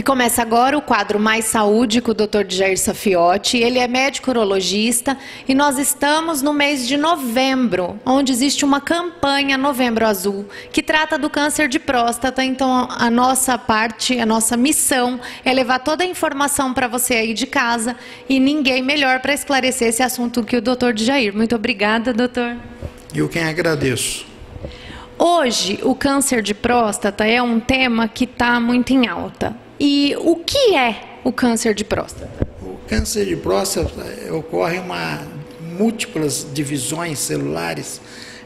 Começa agora o quadro Mais Saúde com o Dr. Jair Safiotti. Ele é médico urologista e nós estamos no mês de novembro, onde existe uma campanha Novembro Azul, que trata do câncer de próstata. Então, a nossa parte, a nossa missão é levar toda a informação para você aí de casa e ninguém melhor para esclarecer esse assunto que o Dr. Jair. Muito obrigada, doutor. Eu quem agradeço. Hoje, o câncer de próstata é um tema que está muito em alta. E o que é o câncer de próstata? O câncer de próstata ocorre múltiplas divisões celulares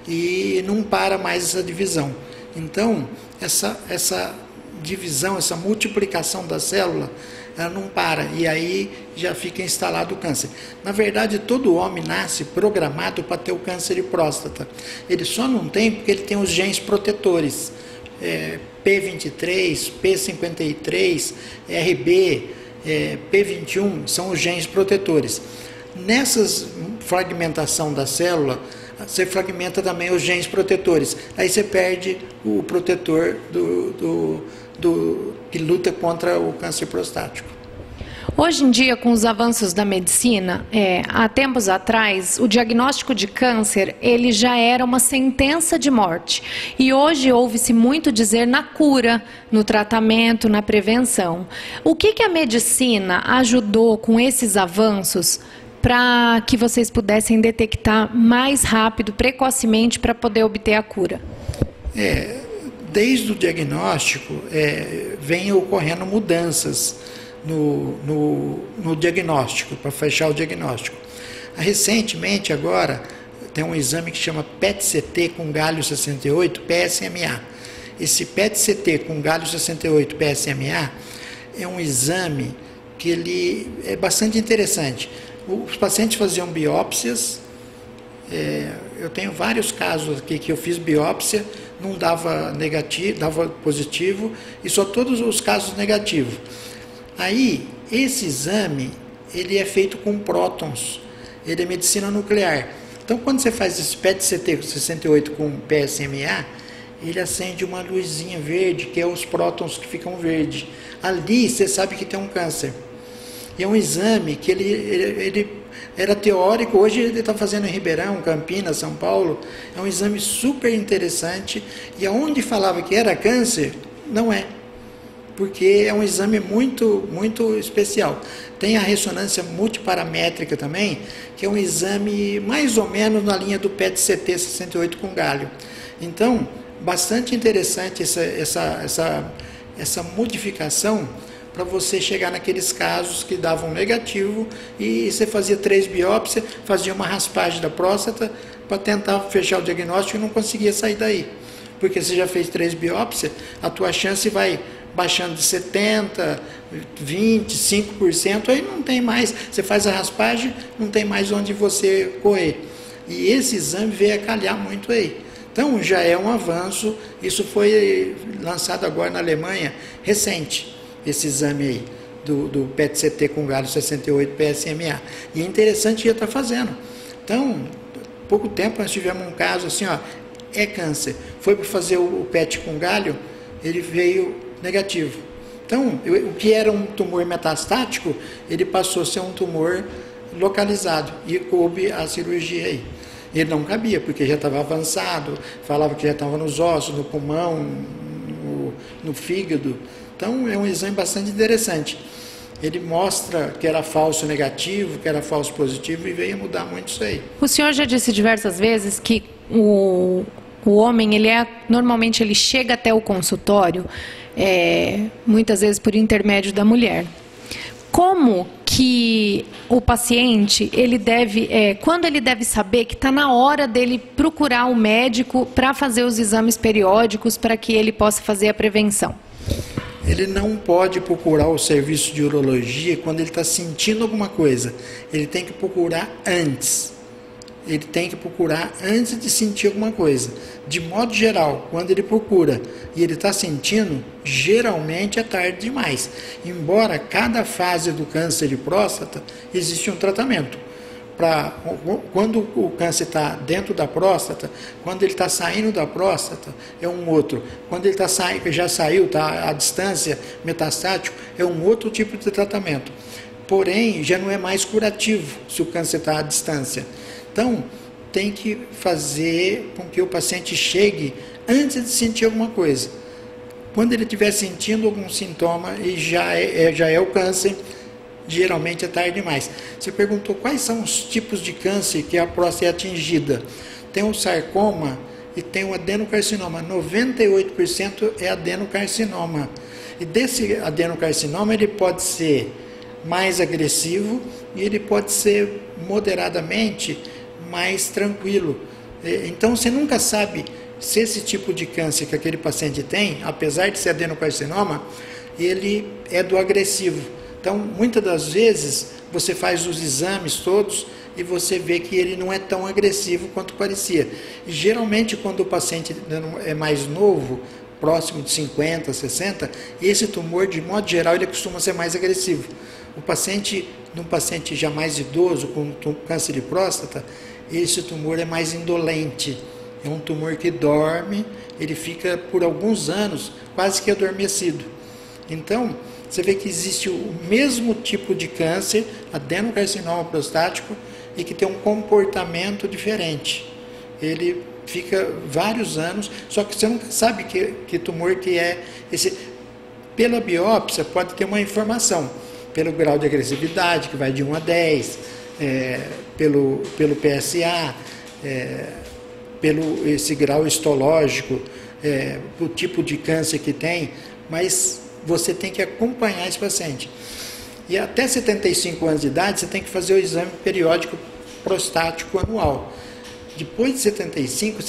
e não para mais essa divisão. Então, essa divisão, essa multiplicação da célula, ela não para e aí já fica instalado o câncer. Na verdade, todo homem nasce programado para ter o câncer de próstata. Ele só não tem porque ele tem os genes protetores. P23, P53, RB, P21 são os genes protetores. Nessas fragmentação da célula, você fragmenta também os genes protetores. Aí você perde o protetor que luta contra o câncer prostático. Hoje em dia, com os avanços da medicina, há tempos atrás, o diagnóstico de câncer, ele já era uma sentença de morte. E hoje ouve-se muito dizer na cura, no tratamento, na prevenção. O que a medicina ajudou com esses avanços para que vocês pudessem detectar mais rápido, precocemente, para poder obter a cura? Desde o diagnóstico, vem ocorrendo mudanças no diagnóstico, para fechar o diagnóstico. Recentemente, agora, tem um exame que chama PET-CT com galho 68, PSMA. Esse PET-CT com galho 68, PSMA, é um exame que ele é bastante interessante. Os pacientes faziam biópsias, eu tenho vários casos aqui que eu fiz biópsia, não dava negativo, dava positivo, e só todos os casos negativos. Aí, esse exame, ele é feito com prótons, ele é medicina nuclear. Então, quando você faz esse PET-CT 68 com PSMA, ele acende uma luzinha verde, que é os prótons que ficam verdes. Ali, você sabe que tem um câncer. E é um exame que ele era teórico, hoje ele está fazendo em Ribeirão, Campinas, São Paulo. É um exame super interessante, e aonde falava que era câncer, não é. Porque é um exame muito, muito especial. Tem a ressonância multiparamétrica também, que é um exame mais ou menos na linha do PET-CT 68 com galho. Então, bastante interessante essa modificação para você chegar naqueles casos que davam negativo e você fazia 3 biópsias, fazia uma raspagem da próstata para tentar fechar o diagnóstico e não conseguia sair daí. Porque você já fez 3 biópsias, a tua chance vai baixando de 70%, 20%, 5%, aí não tem mais, você faz a raspagem, não tem mais onde você correr. E esse exame veio a calhar muito aí. Então já é um avanço, isso foi lançado agora na Alemanha, recente, esse exame aí, do PET-CT com galho 68 PSMA. E é interessante que já está fazendo. Então, pouco tempo nós tivemos um caso assim, é câncer. Foi para fazer o PET com galho, ele veio negativo. Então, o que era um tumor metastático, ele passou a ser um tumor localizado e coube a cirurgia aí. Ele não cabia, porque já estava avançado, falava que já estava nos ossos, no pulmão, no fígado. Então, é um exame bastante interessante. Ele mostra que era falso negativo, que era falso positivo e veio a mudar muito isso aí. O senhor já disse diversas vezes que o homem, normalmente ele chega até o consultório, muitas vezes por intermédio da mulher. Como que o paciente, quando ele deve saber que está na hora dele procurar um médico para fazer os exames periódicos para que ele possa fazer a prevenção? Ele não pode procurar o serviço de urologia quando ele está sentindo alguma coisa. Ele tem que procurar antes. Ele tem que procurar antes de sentir alguma coisa. De modo geral, quando ele procura e ele está sentindo, geralmente é tarde demais. Embora cada fase do câncer de próstata existe um tratamento. quando o câncer está dentro da próstata, quando ele está saindo da próstata, é um outro. Quando ele já saiu, está à distância, metastático, é um outro tipo de tratamento. Porém, já não é mais curativo se o câncer está à distância. Então, tem que fazer com que o paciente chegue antes de sentir alguma coisa. Quando ele estiver sentindo algum sintoma, e já é o câncer, geralmente é tarde demais. Você perguntou quais são os tipos de câncer que a próstata é atingida. Tem o sarcoma e tem o adenocarcinoma. 98% é adenocarcinoma. E desse adenocarcinoma ele pode ser mais agressivo e ele pode ser moderadamente mais tranquilo. Então você nunca sabe se esse tipo de câncer que aquele paciente tem, apesar de ser adenocarcinoma, ele é do agressivo. Então, muitas das vezes, você faz os exames todos e você vê que ele não é tão agressivo quanto parecia. E, geralmente, quando o paciente é mais novo, próximo de 50, 60, esse tumor, de modo geral, ele costuma ser mais agressivo. Num paciente já mais idoso, com câncer de próstata, esse tumor é mais indolente. É um tumor que dorme, ele fica por alguns anos quase que adormecido. Então, você vê que existe o mesmo tipo de câncer, adenocarcinoma prostático, e que tem um comportamento diferente. Ele fica vários anos, só que você nunca sabe que tumor que é esse. Pela biópsia pode ter uma informação, pelo grau de agressividade, que vai de 1 a 10, pelo PSA, pelo esse grau histológico, o tipo de câncer que tem, mas você tem que acompanhar esse paciente. E até 75 anos de idade, você tem que fazer o exame periódico prostático anual. Depois de 75,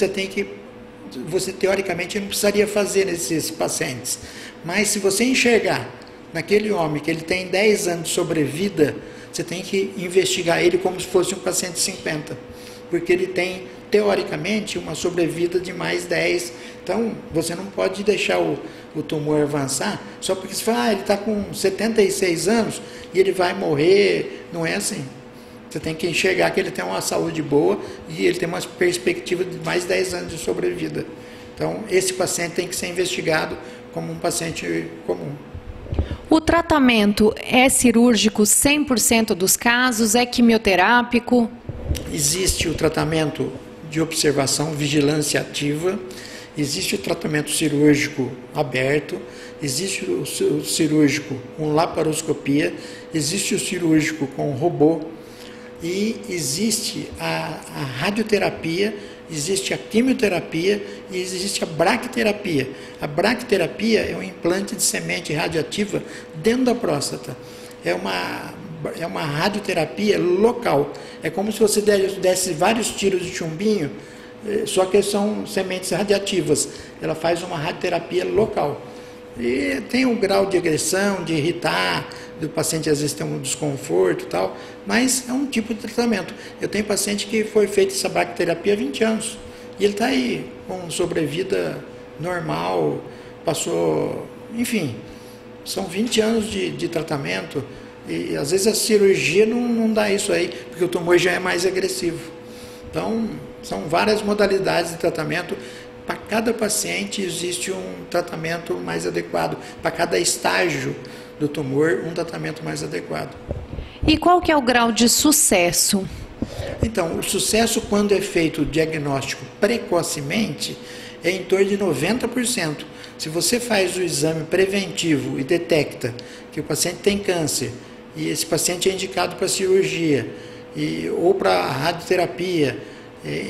você teoricamente não precisaria fazer nesses pacientes. Mas se você enxergar naquele homem que ele tem 10 anos de sobrevida, você tem que investigar ele como se fosse um paciente de 50. Porque ele tem, teoricamente, uma sobrevida de mais 10. Então, você não pode deixar o tumor avançar só porque você fala, ele está com 76 anos e ele vai morrer. Não é assim. Você tem que enxergar que ele tem uma saúde boa e ele tem uma perspectiva de mais 10 anos de sobrevida. Então, esse paciente tem que ser investigado como um paciente comum. O tratamento é cirúrgico 100% dos casos? É quimioterápico? Existe o tratamento de observação, vigilância ativa, existe o tratamento cirúrgico aberto, existe o cirúrgico com laparoscopia, existe o cirúrgico com robô e existe a radioterapia, existe a quimioterapia e existe a braquiterapia. A braquiterapia é um implante de semente radioativa dentro da próstata. É uma radioterapia local. É como se você desse vários tiros de chumbinho, só que são sementes radiativas. Ela faz uma radioterapia local. E tem um grau de agressão, de irritar, do paciente às vezes tem um desconforto e tal, mas é um tipo de tratamento. Eu tenho paciente que foi feita essa braquiterapia há 20 anos. E ele está aí com sobrevida normal, passou, enfim, são 20 anos de tratamento. E às vezes a cirurgia não dá isso aí, porque o tumor já é mais agressivo. Então, são várias modalidades de tratamento. Para cada paciente existe um tratamento mais adequado. Para cada estágio do tumor, um tratamento mais adequado. E qual que é o grau de sucesso? Então, o sucesso quando é feito o diagnóstico precocemente é em torno de 90%. Se você faz o exame preventivo e detecta que o paciente tem câncer, e esse paciente é indicado para cirurgia, ou para radioterapia,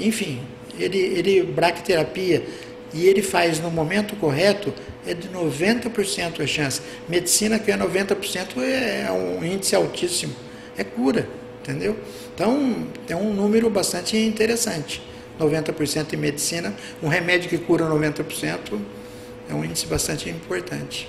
enfim, ele braquiterapia, e ele faz no momento correto, é de 90% a chance. Medicina que é 90% é um índice altíssimo, é cura, entendeu? Então, é um número bastante interessante. 90% em medicina, um remédio que cura 90%, é um índice bastante importante.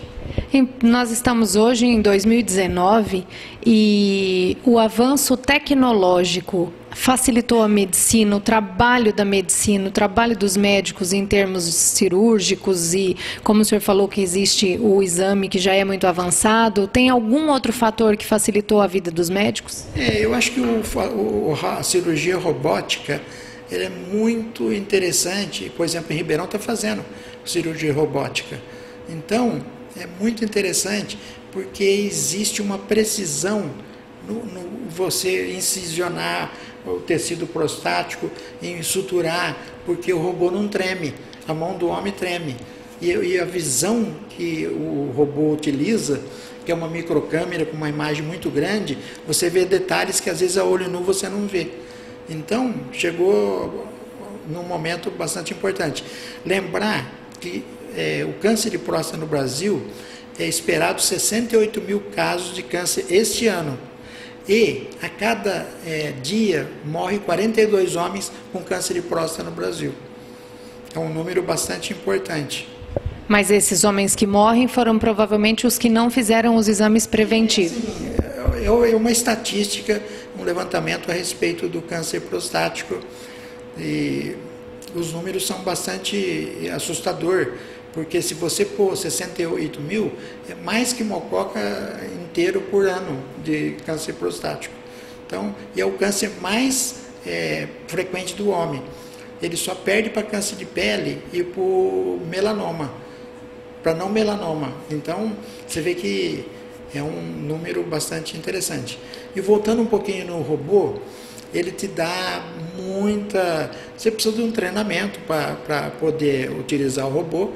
Nós estamos hoje em 2019 e o avanço tecnológico facilitou a medicina, o trabalho da medicina, o trabalho dos médicos em termos cirúrgicos e, como o senhor falou, que existe o exame que já é muito avançado. Tem algum outro fator que facilitou a vida dos médicos? Eu acho que a cirurgia robótica ele é muito interessante. Por exemplo, em Ribeirão está fazendo cirurgia robótica. Então, é muito interessante porque existe uma precisão no você incisionar o tecido prostático, em suturar, porque o robô não treme, a mão do homem treme. E a visão que o robô utiliza, que é uma microcâmera com uma imagem muito grande, você vê detalhes que às vezes a olho nu você não vê. Então, chegou num momento bastante importante. Lembrar que o câncer de próstata no Brasil é esperado 68 mil casos de câncer este ano. E a cada dia morre 42 homens com câncer de próstata no Brasil. É um número bastante importante. Mas esses homens que morrem foram provavelmente os que não fizeram os exames preventivos. Sim, é uma estatística, um levantamento a respeito do câncer prostático. E os números são bastante assustadores. Porque se você pôr 68 mil, é mais que Mococa inteiro por ano de câncer prostático. Então, e é o câncer mais frequente do homem. Ele só perde para câncer de pele e para melanoma, para não melanoma. Então, você vê que é um número bastante interessante. E voltando um pouquinho no robô, ele te dá muita... Você precisa de um treinamento para poder utilizar o robô,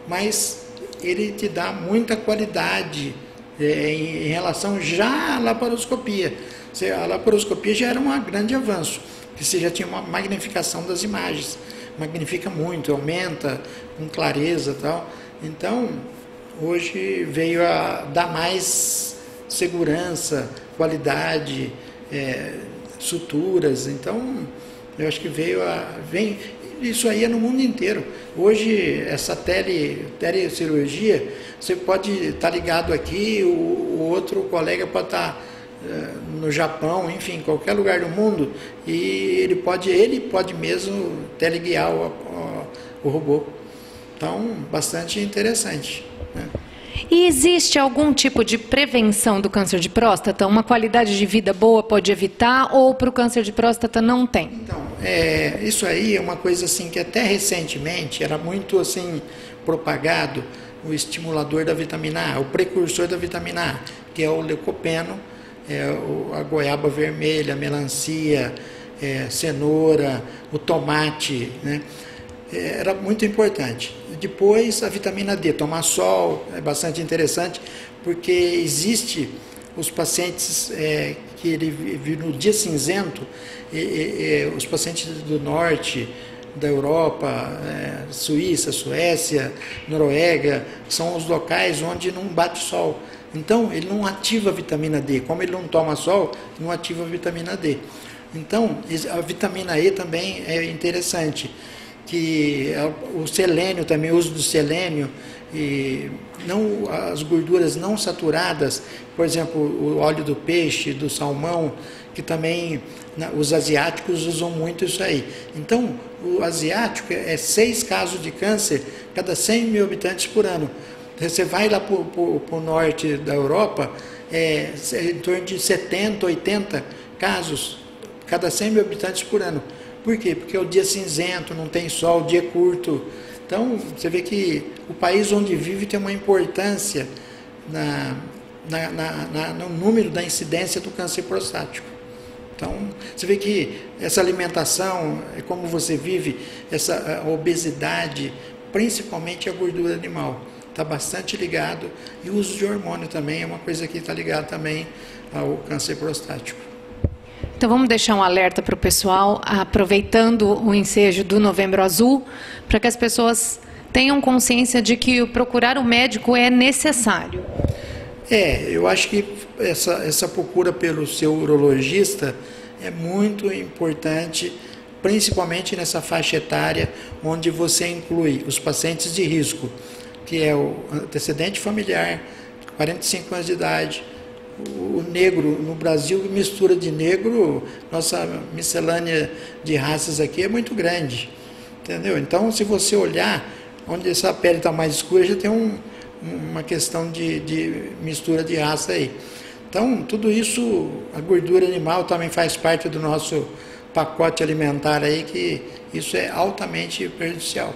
mas ele te dá muita qualidade em relação já à laparoscopia. A laparoscopia já era um grande avanço, porque você já tinha uma magnificação das imagens, magnifica muito, aumenta com clareza e tal. Então, hoje veio a dar mais segurança, qualidade, suturas. Então, eu acho que vem isso aí é no mundo inteiro. Hoje, essa telecirurgia, você pode estar ligado aqui, o outro colega pode estar no Japão, enfim, qualquer lugar do mundo, e ele pode mesmo teleguiar o robô. Então, bastante interessante, né? E existe algum tipo de prevenção do câncer de próstata? Uma qualidade de vida boa pode evitar ou para o câncer de próstata não tem? Então, isso aí é uma coisa assim que até recentemente era muito assim propagado, o estimulador da vitamina A, o precursor da vitamina A, que é o licopeno, a goiaba vermelha, a melancia, cenoura, o tomate, né? Era muito importante. Depois a vitamina D, tomar sol é bastante interessante, porque existe os pacientes que ele no dia cinzento, os pacientes do norte, da Europa, Suíça, Suécia, Noruega, são os locais onde não bate sol. Então ele não ativa a vitamina D, como ele não toma sol, não ativa a vitamina D. Então a vitamina E também é interessante, que o selênio também, o uso do selênio, e não, as gorduras não saturadas, por exemplo, o óleo do peixe, do salmão, que também os asiáticos usam muito isso aí. Então, o asiático 6 casos de câncer cada 100 mil habitantes por ano. Você vai lá para o norte da Europa, em torno de 70, 80 casos cada 100 mil habitantes por ano. Por quê? Porque é o dia cinzento, não tem sol, o dia curto. Então, você vê que o país onde vive tem uma importância no número da incidência do câncer prostático. Então, você vê que essa alimentação, como você vive, essa obesidade, principalmente a gordura animal, está bastante ligado. E o uso de hormônio também é uma coisa que está ligada também ao câncer prostático. Então vamos deixar um alerta para o pessoal, aproveitando o ensejo do Novembro Azul, para que as pessoas tenham consciência de que procurar o médico é necessário. Eu acho que essa procura pelo seu urologista é muito importante, principalmente nessa faixa etária, onde você inclui os pacientes de risco, que é o antecedente familiar, 45 anos de idade. O negro, no Brasil, mistura de negro, nossa miscelânea de raças aqui é muito grande, entendeu? Então, se você olhar, onde essa pele está mais escura, já tem uma questão de mistura de raça aí. Então, tudo isso, a gordura animal também faz parte do nosso pacote alimentar aí, que isso é altamente prejudicial.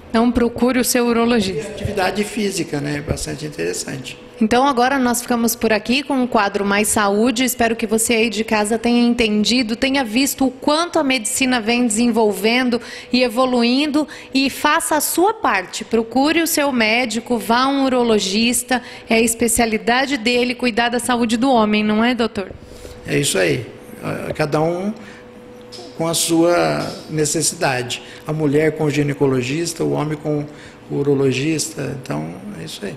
Então procure o seu urologista. Atividade física, né? Bastante interessante. Então agora nós ficamos por aqui com o quadro Mais Saúde. Espero que você aí de casa tenha entendido, tenha visto o quanto a medicina vem desenvolvendo e evoluindo, e faça a sua parte. Procure o seu médico, vá a um urologista, é a especialidade dele cuidar da saúde do homem, não é, doutor? É isso aí. Cada um com a sua necessidade. A mulher com o ginecologista, o homem com o urologista. Então, é isso aí.